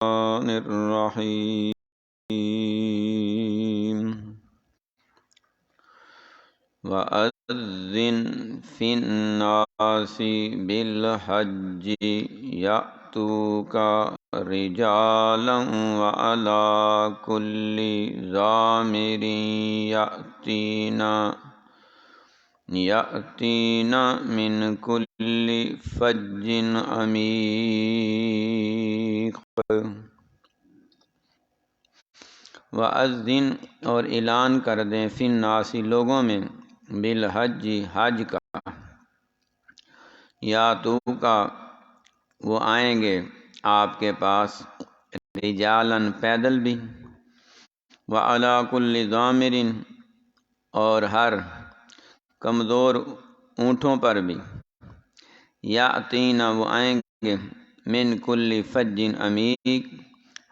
الرحیم وَأَذِّن فِي النَّاسِ بِالْحَجِّ يَأْتُوكَ رِجَالًا وَعَلَى كُلِّ ضَامِرٍ يَأْتِينَ مِنْ كُلِّ فَجٍّ عَمِيقٍ۔ وَأَذِّن اور اعلان کر دیں فی الناس لوگوں میں بالحج حج کا، یا تو کا وہ آئیں گے آپ کے پاس، رجالن پیدل بھی، وعلی کل ضامر اور ہر کمزور اونٹوں پر بھی، یاتینا وہ آئیں گے من کل فج عمیق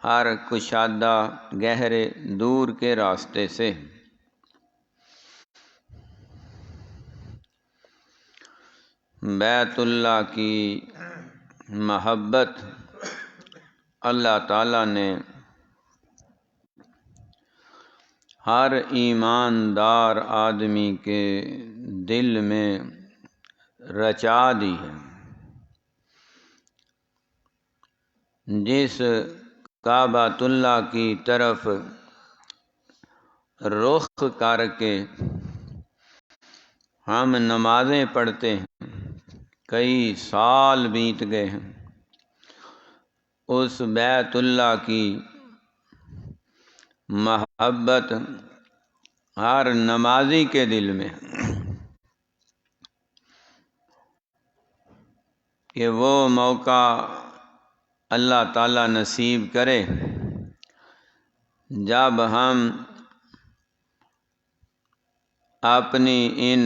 ہر کشادہ گہرے دور کے راستے سے۔ بیت اللہ کی محبت اللہ تعالیٰ نے ہر ایماندار آدمی کے دل میں رچا دی ہے۔ جس کعبۃ اللہ کی طرف رخ کر کے ہم نمازیں پڑھتے ہیں، کئی سال بیت گئے ہیں، اس بیت اللہ کی محبت ہر نمازی کے دل میں کہ وہ موقع اللہ تعالیٰ نصیب کرے جب ہم اپنی ان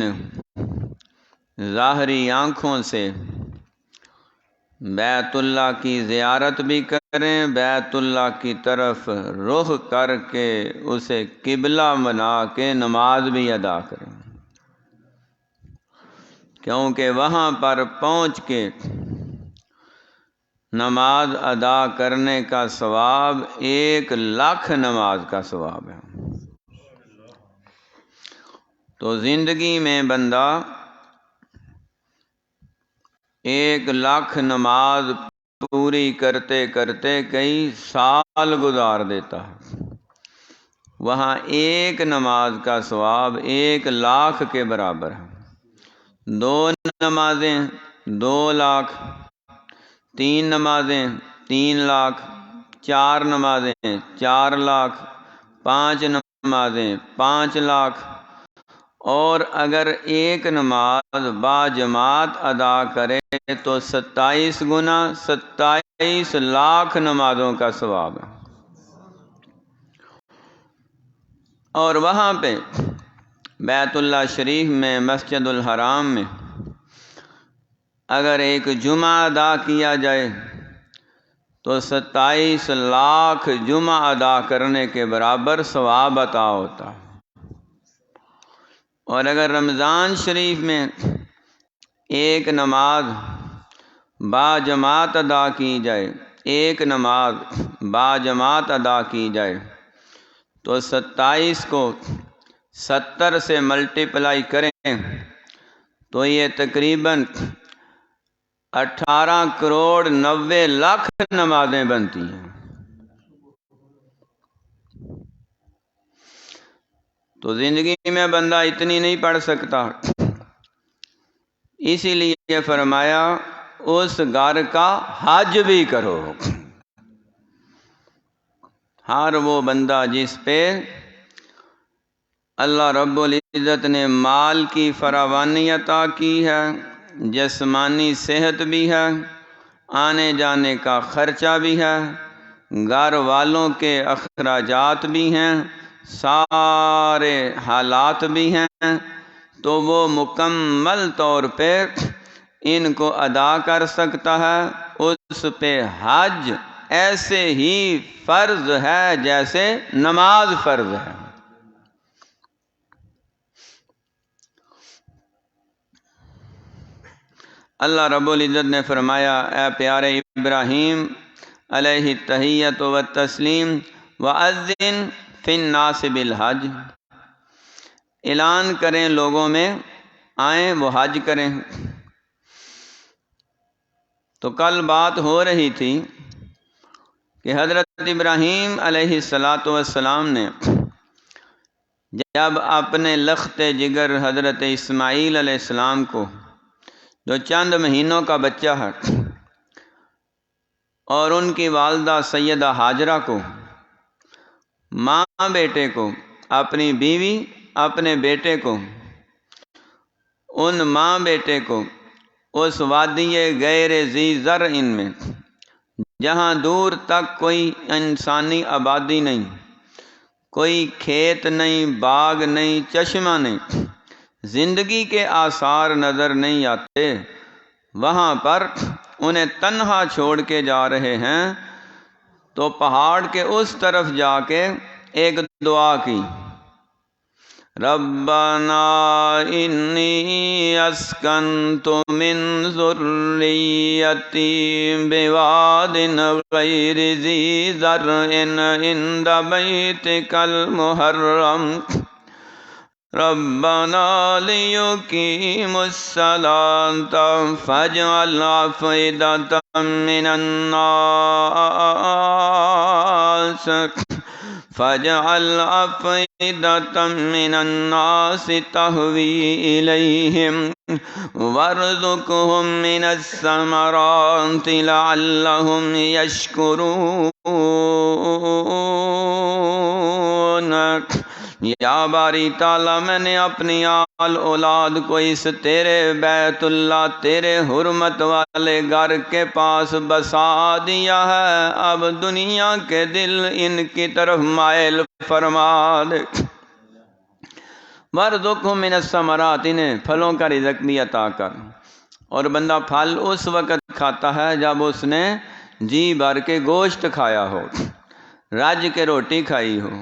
ظاہری آنکھوں سے بیت اللہ کی زیارت بھی کریں، بیت اللہ کی طرف رخ کر کے اسے قبلہ بنا کے نماز بھی ادا کریں، کیونکہ وہاں پر پہنچ کے نماز ادا کرنے کا ثواب 1,00,000 نماز کا ثواب ہے۔ تو زندگی میں بندہ 1,00,000 نماز پوری کرتے کرتے کئی سال گزار دیتا ہے، وہاں ایک نماز کا ثواب 1,00,000 کے برابر ہے۔ 2 نمازیں 2,00,000، 3 نمازیں 3,00,000، 4 نمازیں 4,00,000، 5 نمازیں 5,00,000، اور اگر ایک نماز با جماعت ادا کرے تو 27 گنا 27,00,000 نمازوں کا ثواب ہے۔ اور وہاں پہ بیت اللہ شریف میں مسجد الحرام میں اگر ایک جمعہ ادا کیا جائے تو 27,00,000 جمعہ ادا کرنے کے برابر ثواب عطا ہوتا ہے۔ اور اگر رمضان شریف میں ایک نماز با جماعت ادا کی جائے، ایک نماز با جماعت ادا کی جائے تو 27 کو 70 سے ملٹیپلائی کریں تو یہ تقریباً 18,90,00,000 نمازیں بنتی ہیں۔ تو زندگی میں بندہ اتنی نہیں پڑھ سکتا، اسی لیے فرمایا اس گھر کا حج بھی کرو۔ ہر وہ بندہ جس پہ اللہ رب العزت نے مال کی فراوانی عطا کی ہے، جسمانی صحت بھی ہے، آنے جانے کا خرچہ بھی ہے، گھر والوں کے اخراجات بھی ہیں، سارے حالات بھی ہیں، تو وہ مکمل طور پہ ان کو ادا کر سکتا ہے۔ اس پہ حج ایسے ہی فرض ہے جیسے نماز فرض ہے۔ اللہ رب العزت نے فرمایا، اے پیارے ابراہیم، علیہ التحیۃ والتسلیم وأذن فی الناس بالحج، اعلان کریں لوگوں میں آئیں وہ حج کریں۔ تو کل بات ہو رہی تھی کہ حضرت ابراہیم علیہ السلام نے جب اپنے لخت جگر حضرت اسماعیل علیہ السلام کو، جو چند مہینوں کا بچہ ہے، اور ان کی والدہ سیدہ ہاجرہ کو، ماں بیٹے کو، اپنی بیوی اپنے بیٹے کو، ان ماں بیٹے کو اس وادی غیر ذی زرع میں، جہاں دور تک کوئی انسانی آبادی نہیں، کوئی کھیت نہیں، باغ نہیں، چشمہ نہیں، زندگی کے آثار نظر نہیں آتے، وہاں پر انہیں تنہا چھوڑ کے جا رہے ہیں۔ تو پہاڑ کے اس طرف جا کے ایک دعا کی، ربنا انی اسکنت من ذریتی بواد غیر ذی زرع عند بیتک المحرم ربنا لیقیموا الصلاة فاجعل أفئدة من الناس تهوی إلیہم وارزقهم من الثمرات لعلهم یشکرون۔ یا باری تعالیٰ، میں نے اپنی آل اولاد کو اس تیرے بیت اللہ، تیرے حرمت والے گھر کے پاس بسا دیا ہے، اب دنیا کے دل ان کی طرف مائل فرما دے۔ وَارْزُقْهُم مِّنَ الثَّمَرَاتِ، انہیں پھلوں کا رزق بھی عطا کر۔ اور بندہ پھل اس وقت کھاتا ہے جب اس نے جی بھر کے گوشت کھایا ہو، رج کے روٹی کھائی ہو۔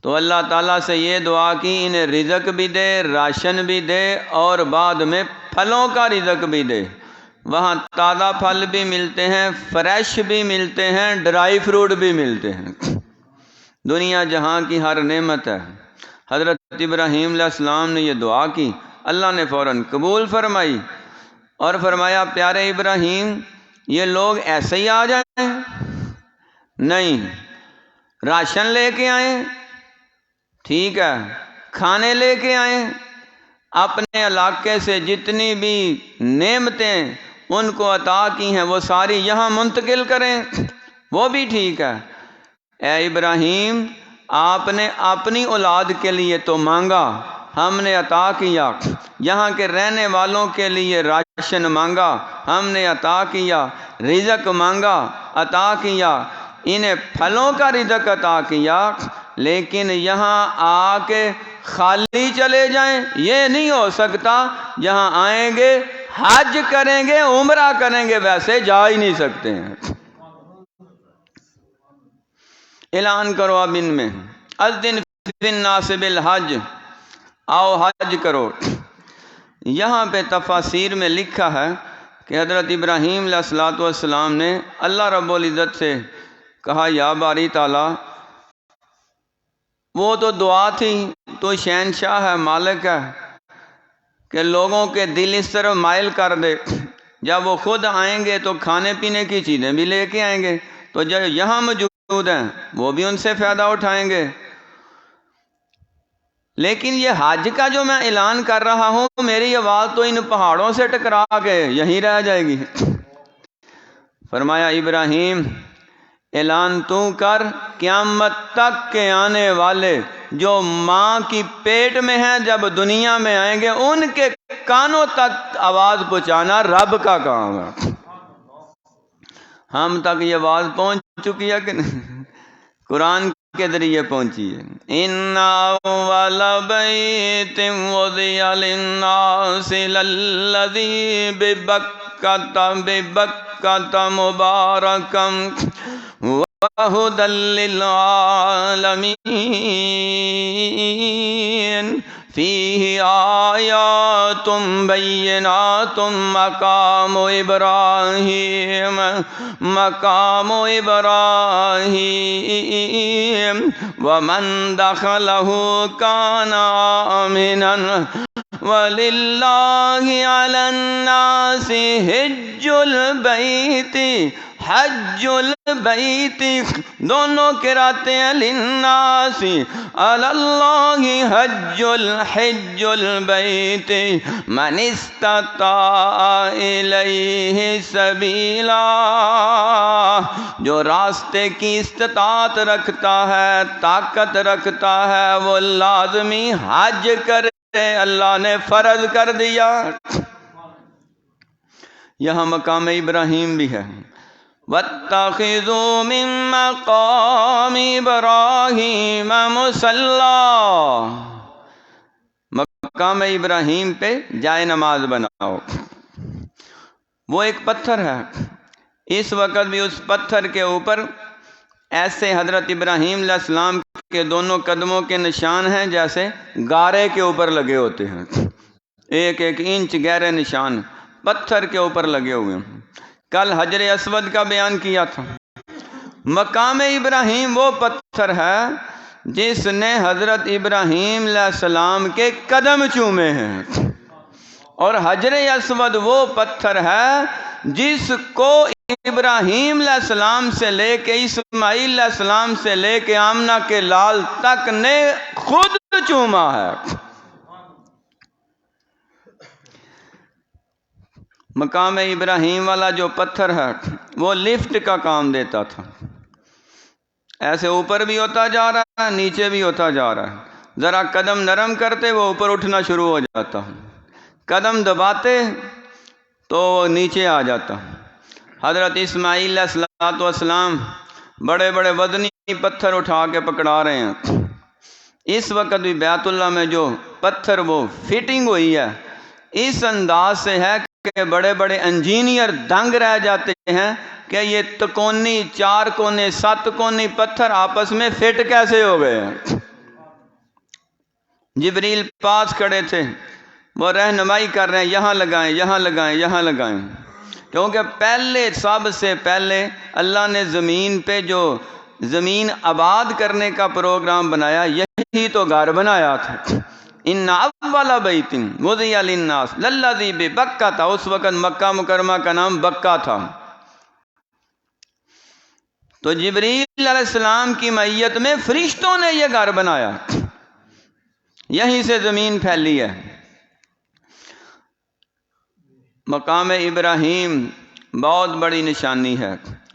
تو اللہ تعالیٰ سے یہ دعا کی، انہیں رزق بھی دے، راشن بھی دے، اور بعد میں پھلوں کا رزق بھی دے۔ وہاں تازہ پھل بھی ملتے ہیں، فریش بھی ملتے ہیں، ڈرائی فروٹ بھی ملتے ہیں۔ دنیا جہاں کی ہر نعمت ہے۔ حضرت ابراہیم علیہ السلام نے یہ دعا کی، اللہ نے فوراً قبول فرمائی، اور فرمایا پیارے ابراہیم، یہ لوگ ایسے ہی آ جائیں؟ نہیں، راشن لے کے آئیں، ٹھیک ہے، کھانے لے کے آئیں، اپنے علاقے سے جتنی بھی نعمتیں ان کو عطا کی ہیں وہ ساری یہاں منتقل کریں، وہ بھی ٹھیک ہے۔ اے ابراہیم، آپ نے اپنی اولاد کے لیے تو مانگا، ہم نے عطا کیا، یہاں کے رہنے والوں کے لیے راشن مانگا، ہم نے عطا کیا، رزق مانگا، عطا کیا، انہیں پھلوں کا رزق عطا کیا، لیکن یہاں آ کے خالی چلے جائیں یہ نہیں ہو سکتا۔ یہاں آئیں گے، حج کریں گے، عمرہ کریں گے، ویسے جا ہی نہیں سکتے ہیں۔ اعلان کرو اب ان میں، اذن فی الناس بالحج، آؤ حج کرو۔ یہاں پہ تفاسیر میں لکھا ہے کہ حضرت ابراہیم علیہ السلام نے اللہ رب العزت سے کہا، یا باری تعالیٰ، وہ تو دعا تھی، تو شہنشاہ ہے، مالک ہے، کہ لوگوں کے دل اس طرف مائل کر دے، جب وہ خود آئیں گے تو کھانے پینے کی چیزیں بھی لے کے آئیں گے، تو جو یہاں موجود ہیں وہ بھی ان سے فائدہ اٹھائیں گے۔ لیکن یہ حج کا جو میں اعلان کر رہا ہوں، میری آواز تو ان پہاڑوں سے ٹکرا کے یہیں رہ جائے گی۔ فرمایا ابراہیم، اعلان تو کر، قیامت تک کے آنے والے جو ماں کی پیٹ میں ہیں جب دنیا میں آئیں گے، ان کے کانوں تک آواز پہنچانا رب کا کام ہے۔ ہم تک یہ آواز پہنچ چکی ہے کہ نہیں؟ قرآن کے ذریعے پہنچی ہے۔ ان اول بیت وضع للناس للذی ببکۃ مبارکا وہدی للعالمین فیہ آیات آیات بینات مقام ابراہیم مقام ابراہیم ومن دخلہ کان آمنا وَلِلَّهِ عَلَى النَّاسِ حَجُّ الْبَيْتِ دونوں قراتیں ہیں لِلنَّاسِ عَلَى اللَّهِ حَجُّ الْبَيْتِ مَنِ اسْتَطَاعَ إِلَيْهِ سَبِيلًا جو راستے کی استطاعت رکھتا ہے، طاقت رکھتا ہے، وہ لازمی حج کرے، اللہ نے فرض کر دیا۔ یہاں مقام ابراہیم بھی ہے، وَاتَّخِذُوا مِن مَّقَامِ إِبْرَاهِيمَ مُصَلًّى مقام ابراہیم پہ جائے نماز بناؤ۔ وہ ایک پتھر ہے، اس وقت بھی اس پتھر کے اوپر ایسے حضرت ابراہیم علیہ السلام کے دونوں قدموں کے نشان ہیں جیسے گارے کے اوپر لگے ہوتے ہیں، ایک ایک انچ گہرے نشان پتھر کے اوپر لگے ہوئے ہیں۔ کل حجر اسود کا بیان کیا تھا۔ مقام ابراہیم وہ پتھر ہے جس نے حضرت ابراہیم علیہ السلام کے قدم چومے ہیں، اور حجر اسود وہ پتھر ہے جس کو ابراہیم علیہ السلام سے لے کے اسماعیل علیہ السلام سے لے کے آمنہ کے لال تک نے خود چوما ہے۔ مقام ابراہیم والا جو پتھر ہے وہ لفٹ کا کام دیتا تھا، ایسے اوپر بھی ہوتا جا رہا ہے، نیچے بھی ہوتا جا رہا ہے، ذرا قدم نرم کرتے وہ اوپر اٹھنا شروع ہو جاتا، قدم دباتے تو وہ نیچے آ جاتا۔ حضرت اسماعیل علیہ السلام بڑے بڑے وزنی پتھر اٹھا کے پکڑا رہے ہیں، اس وقت بھی بیت اللہ میں جو پتھر وہ فٹنگ ہوئی ہے اس انداز سے ہے کہ بڑے بڑے انجینئر دنگ رہ جاتے ہیں کہ یہ تکونی، چار کونے، سات کونی پتھر آپس میں فٹ کیسے ہو گئے ہیں۔ جبریل پاس کھڑے تھے، وہ رہنمائی کر رہے ہیں، یہاں لگائیں، یہاں لگائیں، یہاں لگائیں، کیونکہ پہلے سب سے پہلے اللہ نے زمین پہ جو زمین آباد کرنے کا پروگرام بنایا یہی تو گھر بنایا تھا۔ ان اول بیت وضع للناس للذی ببکہ تھا، اس وقت مکہ مکرمہ کا نام بکہ تھا۔ تو جبریل علیہ السلام کی معیت میں فرشتوں نے یہ گھر بنایا، یہیں سے زمین پھیلی ہے۔ مقام ابراہیم بہت بڑی نشانی ہے،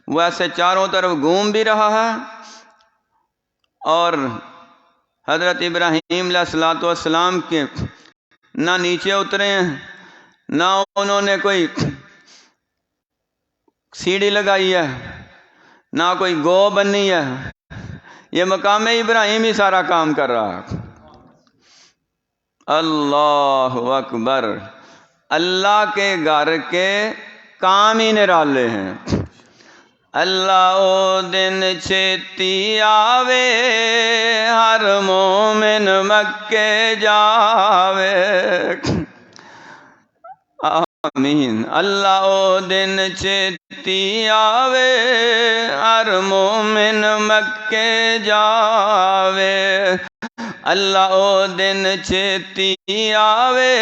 وہ ایسے چاروں طرف گھوم بھی رہا ہے، اور حضرت ابراہیم علیہ السلام کے نہ نیچے اترے ہیں، نہ انہوں نے کوئی سیڑھی لگائی ہے، نہ کوئی گو بنی ہے، یہ مقام ابراہیم ہی سارا کام کر رہا ہے۔ اللہ اکبر، اللہ کے گھر کے کام ہی نرالے ہیں۔ اللہ او دن چھتی آوے، ہر مومن مکے جاوے، آمین۔ اللہ او دن چھتی آوے، ہر مومن مکے جاوے، اللہ او دن چھتی آوے،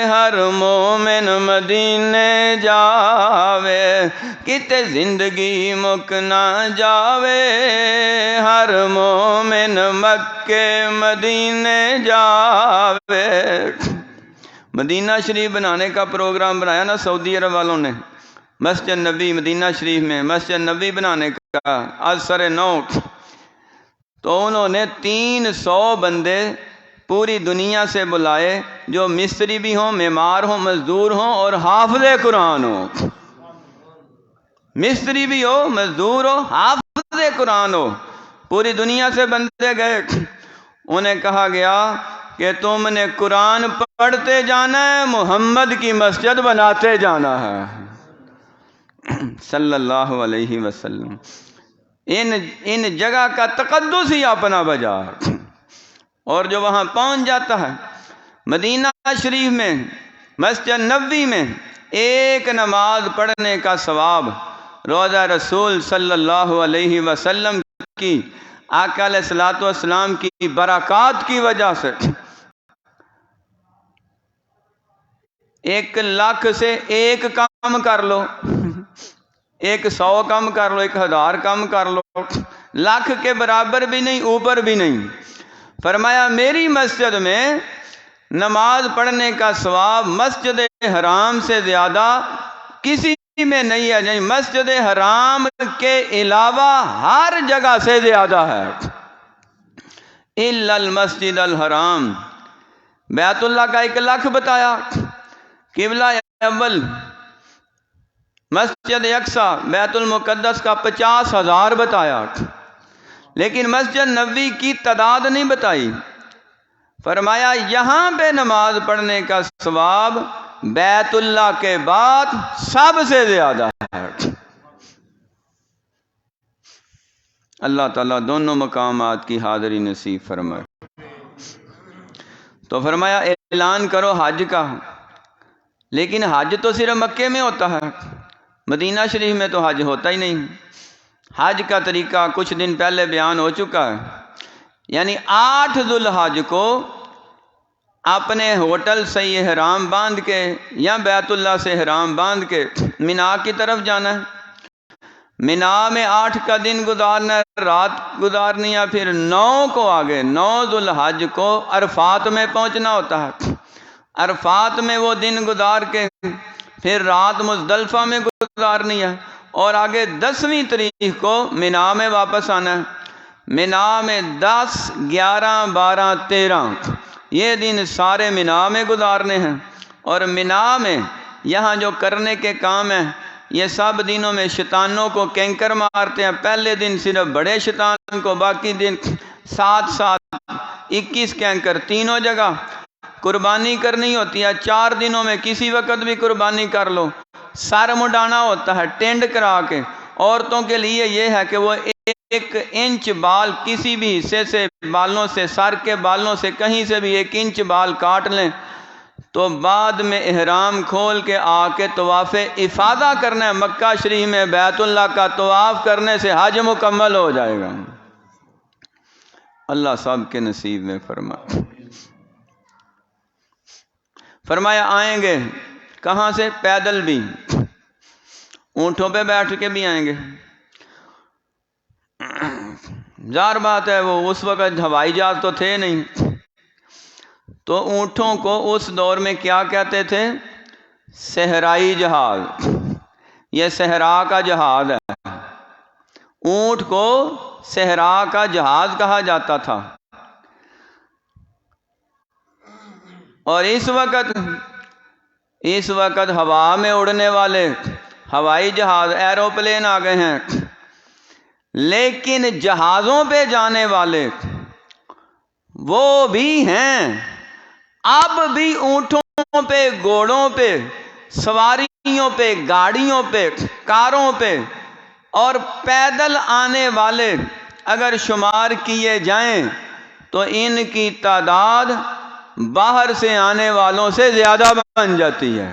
ہر مومن مدینے جاوے، کتے زندگی مک نہ جاوے، ہر مومن مکے مدینے جاوے۔ مدینہ شریف بنانے کا پروگرام بنایا نا سعودی عرب والوں نے، مسجد نبی مدینہ شریف میں مسجد نبی بنانے کا آج سر نو، تو انہوں نے 300 بندے پوری دنیا سے بلائے جو مستری بھی ہوں، معمار ہوں، مزدور ہوں اور حافظ قرآن ہوں۔ مستری بھی ہو، مزدور ہو، حافظ قرآن ہو، پوری دنیا سے بندے گئے۔ انہیں کہا گیا کہ تم نے قرآن پڑھتے جانا ہے، محمد کی مسجد بناتے جانا ہے صلی اللہ علیہ وسلم۔ ان جگہ کا تقدس ہی اپنا بجا، اور جو وہاں پہنچ جاتا ہے، مدینہ شریف میں مسجد نبوی میں ایک نماز پڑھنے کا ثواب روضہ رسول صلی اللہ علیہ وسلم کی آقا علیہ الصلوۃ والسلام کی برکات کی وجہ سے 1,00,000 سے ایک کم کر لو، 100 کم کر لو، 1,000 کم کر لو، 1,00,000 کے برابر بھی نہیں، اوپر بھی نہیں۔ فرمایا میری مسجد میں نماز پڑھنے کا ثواب مسجد حرام سے زیادہ کسی میں نہیں ہے، یعنی مسجد حرام کے علاوہ ہر جگہ سے زیادہ ہے، الا المسجد الحرام۔ بیت اللہ کا 1,00,000 بتایا، قبلہ اول مسجد اقصی بیت المقدس کا 50,000 بتایا، لیکن مسجد نبوی کی تعداد نہیں بتائی۔ فرمایا یہاں پہ نماز پڑھنے کا ثواب بیت اللہ کے بعد سب سے زیادہ ہے۔ اللہ تعالیٰ دونوں مقامات کی حاضری نصیب فرمائے۔ تو فرمایا اعلان کرو حج کا، لیکن حج تو صرف مکے میں ہوتا ہے، مدینہ شریف میں تو حج ہوتا ہی نہیں۔ حج کا طریقہ کچھ دن پہلے بیان ہو چکا ہے، یعنی 8 ذو الحج کو اپنے ہوٹل سے یہ احرام باندھ کے یا بیت اللہ سے احرام باندھ کے مینا کی طرف جانا ہے، مینا میں 8 کا دن گزارنا ہے، رات گزارنی ہے، پھر 9 کو آگے 9 ذو الحج کو عرفات میں پہنچنا ہوتا ہے، عرفات میں وہ دن گزار کے پھر رات مزدلفہ میں گزارنی ہے، اور آگے 10ویں تاریخ کو مینا میں واپس آنا ہے۔ مینا میں 10، 11، 12، 13 یہ دن سارے مینا میں گزارنے ہیں، اور مینا میں یہاں جو کرنے کے کام ہیں یہ سب دنوں میں شیطانوں کو کینکر مارتے ہیں۔ پہلے دن صرف بڑے شیطان کو، باقی دن 7 21 کینکر تینوں جگہ قربانی کرنی ہوتی ہے۔ 4 دنوں میں کسی وقت بھی قربانی کر لو۔ سر مڈانا ہوتا ہے ٹینڈ کرا کے۔ عورتوں کے لیے یہ ہے کہ وہ 1 انچ بال کسی بھی حصے سے بالوں سے، سر کے بالوں سے کہیں سے بھی 1 انچ بال کاٹ لیں تو بعد میں احرام کھول کے آ کے طواف افاضہ کرنا ہے مکہ شریف میں۔ بیت اللہ کا طواف کرنے سے حج مکمل ہو جائے گا۔ اللہ سب کے نصیب میں فرمائے۔ فرمایا آئیں گے کہاں سے؟ پیدل بھی، اونٹوں پہ بیٹھ کے بھی آئیں گے۔ ظاہر بات ہے وہ اس وقت ہوائی جہاز تو تھے نہیں، تو اونٹوں کو اس دور میں کیا کہتے تھے؟ صحرائی جہاز۔ یہ صحرا کا جہاز ہے، اونٹ کو صحرا کا جہاز کہا جاتا تھا۔ اور اس وقت ہوا میں اڑنے والے ہوائی جہاز ایروپلین آ گئے ہیں، لیکن جہازوں پہ جانے والے وہ بھی ہیں۔ اب بھی اونٹوں پہ، گھوڑوں پہ، سواریوں پہ، گاڑیوں پہ، کاروں پہ اور پیدل آنے والے اگر شمار کیے جائیں تو ان کی تعداد باہر سے آنے والوں سے زیادہ بن جاتی ہے۔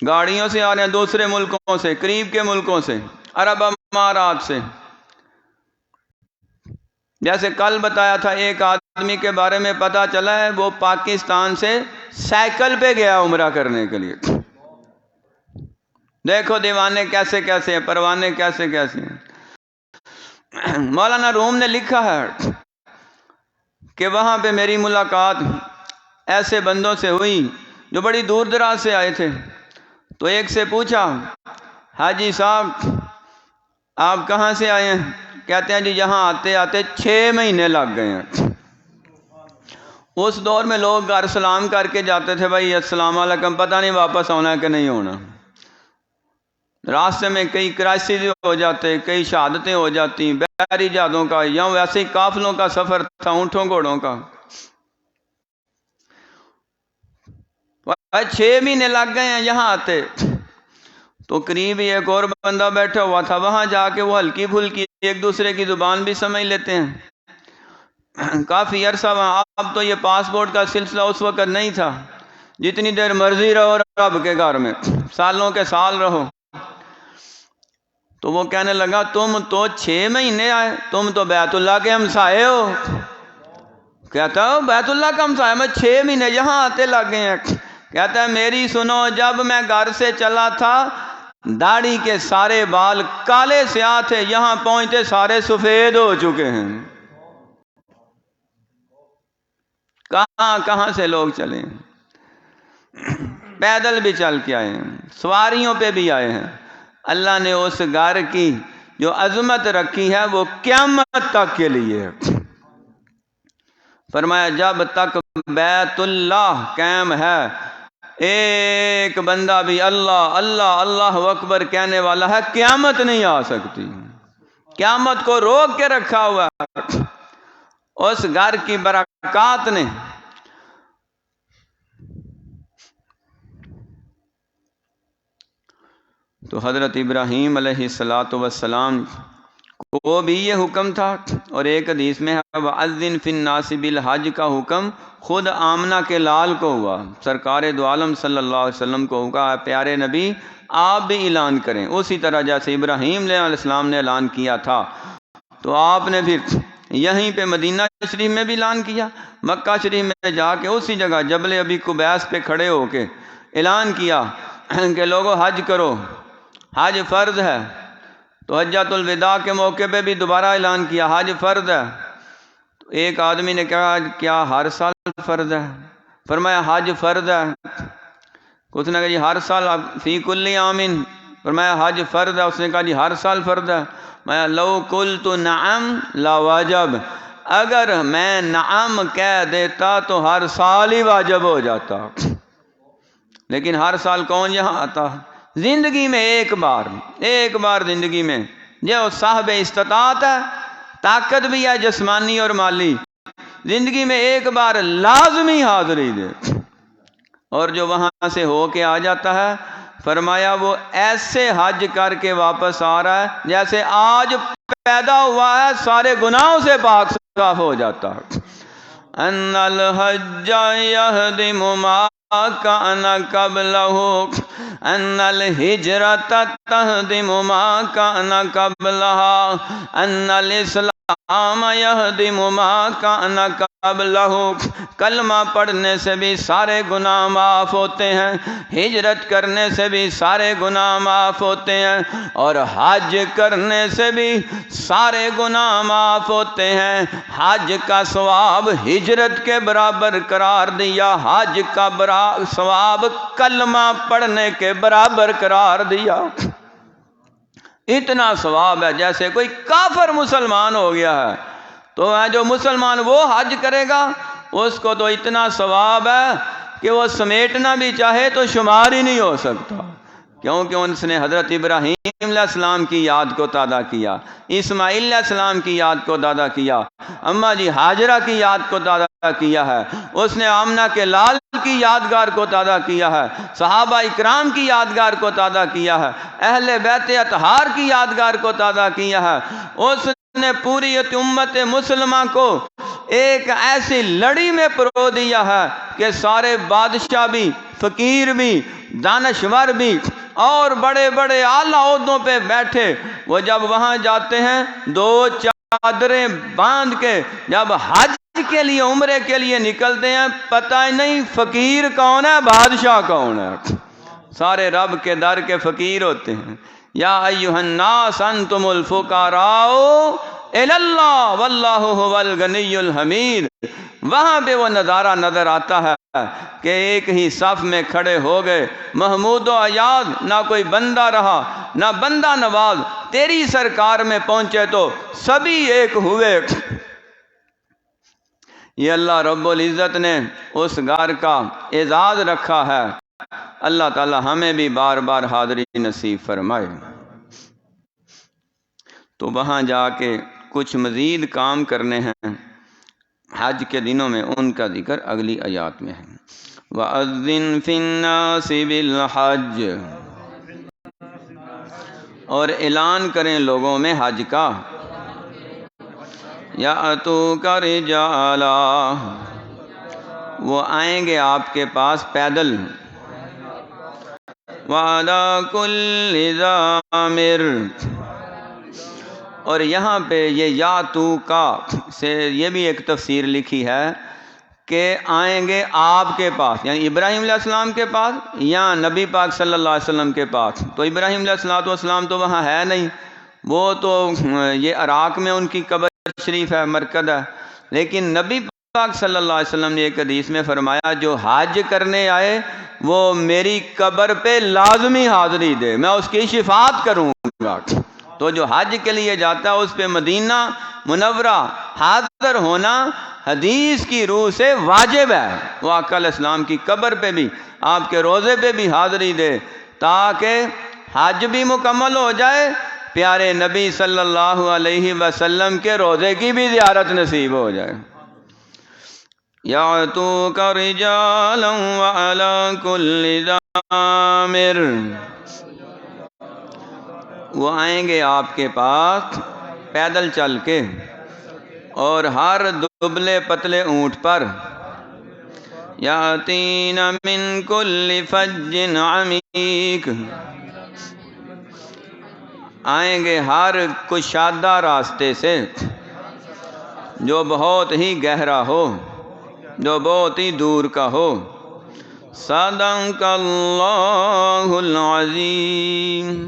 گاڑیوں سے آ رہے ہیں دوسرے ملکوں سے، قریب کے ملکوں سے، عرب امارات سے۔ جیسے کل بتایا تھا ایک آدمی کے بارے میں پتہ چلا ہے، وہ پاکستان سے سائیکل پہ گیا عمرہ کرنے کے لیے۔ دیکھو دیوانے کیسے کیسے ہیں، پروانے کیسے کیسے ہیں۔ مولانا روم نے لکھا ہے کہ وہاں پہ میری ملاقات ایسے بندوں سے ہوئی جو بڑی دور دراز سے آئے تھے۔ تو ایک سے پوچھا، حاجی صاحب آپ کہاں سے آئے ہیں؟ کہتے ہیں جی یہاں آتے آتے 6 مہینے لگ گئے ہیں۔ اس دور میں لوگ گھر سلام کر کے جاتے تھے، بھائی السلام علیکم، پتہ نہیں واپس ہونا ہے کہ نہیں ہونا۔ راستے میں کئی کرائسس ہو جاتے، کئی شہادتیں ہو جاتی، بحری جہازوں کا یا ویسے ہی قافلوں کا سفر تھا، اونٹوں گھوڑوں کا۔ 6 مہینے لگ گئے ہیں یہاں آتے۔ تو قریب ہی ایک اور بندہ بیٹھا ہوا تھا، وہاں جا کے وہ ہلکی پھلکی ایک دوسرے کی زبان بھی سمجھ لیتے ہیں۔ کافی عرصہ وہاں، اب تو یہ پاسپورٹ کا سلسلہ اس وقت نہیں تھا، جتنی دیر مرضی رہو رب کے گھر میں، سالوں کے سال رہو۔ تو وہ کہنے لگا تم تو 6 مہینے آئے، تم تو بیت اللہ کے ہمسائے ہو۔ کہتا ہے بیت اللہ کا ہمسایہ، میں 6 مہینے یہاں آتے لگ گئے ہیں۔ کہتا ہے میری سنو، جب میں گھر سے چلا تھا داڑھی کے سارے بال کالے سیاہ تھے، یہاں پہنچتے سارے سفید ہو چکے ہیں۔ کہاں کہاں سے لوگ چلے ہیں، پیدل بھی چل کے آئے ہیں، سواریوں پہ بھی آئے ہیں۔ اللہ نے اس گھر کی جو عظمت رکھی ہے وہ قیامت تک کے لیے ہے۔ فرمایا جب تک بیت اللہ قائم ہے، ایک بندہ بھی اللہ اللہ اللہ اکبر کہنے والا ہے، قیامت نہیں آ سکتی۔ قیامت کو روک کے رکھا ہوا ہے اس گھر کی برکات نے۔ تو حضرت ابراہیم علیہ السلام کو بھی یہ حکم تھا، اور ایک حدیث میں ہے وَأَذِّن فِي النَّاسِ بِالْحَجِّ کا حکم خود آمنہ کے لال کو ہوا، سرکار دو عالم صلی اللہ علیہ وسلم کو ہوا پیارے نبی آپ بھی اعلان کریں، اسی طرح جیسے ابراہیم علیہ السلام نے اعلان کیا تھا تو آپ نے پھر یہیں پہ مدینہ شریف میں بھی اعلان کیا، مکہ شریف میں جا کے اسی جگہ جبل ابی قبیس پہ کھڑے ہو کے اعلان کیا کہ لوگو حج کرو، حج فرض ہے۔ تو حجۃ الوداع کے موقع پہ بھی دوبارہ اعلان کیا حج فرض ہے۔ تو ایک آدمی نے کہا کیا ہر سال فرض ہے؟ فرمایا حج فرض ہے۔ کچھ نے کہا جی ہر سال فی کل عامن، فرمایا حج فرض ہے۔ اس نے کہا جی ہر سال فرض ہے۔ میں لو قلت نعم لا واجب، اگر میں نعم کہہ دیتا تو ہر سال ہی واجب ہو جاتا، لیکن ہر سال کون یہاں آتا؟ زندگی میں ایک بار زندگی میں جو صاحب استطاعت ہے، طاقت بھی ہے جسمانی اور مالی، زندگی میں ایک بار لازمی حاضری دے، اور جو وہاں سے ہو کے آ جاتا ہے فرمایا وہ ایسے حج کر کے واپس آ رہا ہے جیسے آج پیدا ہوا ہے، سارے گناہوں سے پاک صاف ہو جاتا ہے۔ ان الحج یہدم ما کان قبلہ، ان الہجرۃ تہدم ما کان قبلہا، ان الاسلام یہدم ما کان قبلہ۔ کلمہ پڑھنے سے بھی سارے گناہ معاف ہوتے ہیں، ہجرت کرنے سے بھی سارے گناہ معاف ہوتے ہیں، اور حج کرنے سے بھی سارے گناہ معاف ہوتے ہیں۔ حج کا ثواب ہجرت کے برابر قرار دیا، حج کا ثواب کلمہ پڑھنے کے برابر قرار دیا۔ اتنا ثواب ہے، جیسے کوئی کافر مسلمان ہو گیا ہے تو جو مسلمان وہ حج کرے گا اس کو تو اتنا ثواب ہے کہ وہ سمیٹنا بھی چاہے تو شمار ہی نہیں ہو سکتا، کیونکہ اس نے حضرت ابراہیم علیہ السلام کی یاد کو تازہ کیا، اسماعیل علیہ السلام کی یاد کو تازہ کیا، اماں جی ہاجرہ کی یاد کو تازہ کیا ہے، اس نے آمنہ کے لال کی یادگار کو تازہ کیا ہے، صحابہ اکرام کی یادگار کو تازہ کیا ہے، اہل بیت اطہار کی یادگار کو تازہ کیا ہے۔ اس نے پوری امت مسلمہ کو ایک ایسی لڑی میں پرو دیا ہے کہ سارے بادشاہ بھی، فقیر بھی، دانشور بھی اور بڑے بڑے اعلیٰ عہدوں پہ بیٹھے وہ جب وہاں جاتے ہیں 2 چادریں باندھ کے جب حج کے لیے عمرے کے لیے نکلتے ہیں، پتہ ہی نہیں فقیر کون ہے بادشاہ کون ہے، سارے رب کے در کے فقیر ہوتے ہیں۔ یا ایھا الناس انتم الفقراء الی اللہ واللہ هو الغنی الحمید۔ وہاں پہ وہ نظارہ نظر آتا ہے کہ ایک ہی صف میں کھڑے ہو گئے، محمود و ایاد، نہ کوئی بندہ رہا نہ بندہ نواز، تیری سرکار میں پہنچے تو سبھی ایک ہوئے۔ یہ اللہ رب العزت نے اس گھر کا اعزاز رکھا ہے، اللہ تعالی ہمیں بھی بار بار حاضری نصیب فرمائے۔ تو وہاں جا کے کچھ مزید کام کرنے ہیں حج کے دنوں میں، ان کا ذکر اگلی آیات میں ہے۔ وَأَذِّن فِي النَّاسِ بِالْحَجِّ، اور اعلان کریں لوگوں میں حج کا، یأتوک رجالا، وہ آئیں گے آپ کے پاس پیدل، وعلی کل ضامر، اور یہاں پہ یہ یاتوکا سے یہ بھی ایک تفسیر لکھی ہے کہ آئیں گے آپ کے پاس، یعنی ابراہیم علیہ السلام کے پاس یا نبی پاک صلی اللہ علیہ وسلم کے پاس۔ تو ابراہیم علیہ السلام تو وہاں ہے نہیں، وہ تو یہ عراق میں ان کی قبر شریف ہے، مرکز ہے، لیکن نبی پاک صلی اللہ علیہ وسلم نے ایک حدیث میں فرمایا جو حج کرنے آئے وہ میری قبر پہ لازمی حاضری دے، میں اس کی شفاعت کروں گا۔ تو جو حج کے لیے جاتا ہے اس پہ مدینہ منورہ حاضر ہونا حدیث کی روح سے واجب ہے، وہ آقا علیہ السلام کی قبر پہ بھی، آپ کے روضے پہ بھی حاضری دے تاکہ حج بھی مکمل ہو جائے، پیارے نبی صلی اللہ علیہ وسلم کے روضے کی بھی زیارت نصیب ہو جائے۔ یأتوک رجالا وعلی کل ضامر، وہ آئیں گے آپ کے پاس پیدل چل کے اور ہر دبلے پتلے اونٹ پر، یاتین من کل فج عمیق، آئیں گے ہر کشادہ راستے سے جو بہت ہی گہرا ہو، جو بہت ہی دور کا ہو۔ صدق اللہ العظیم۔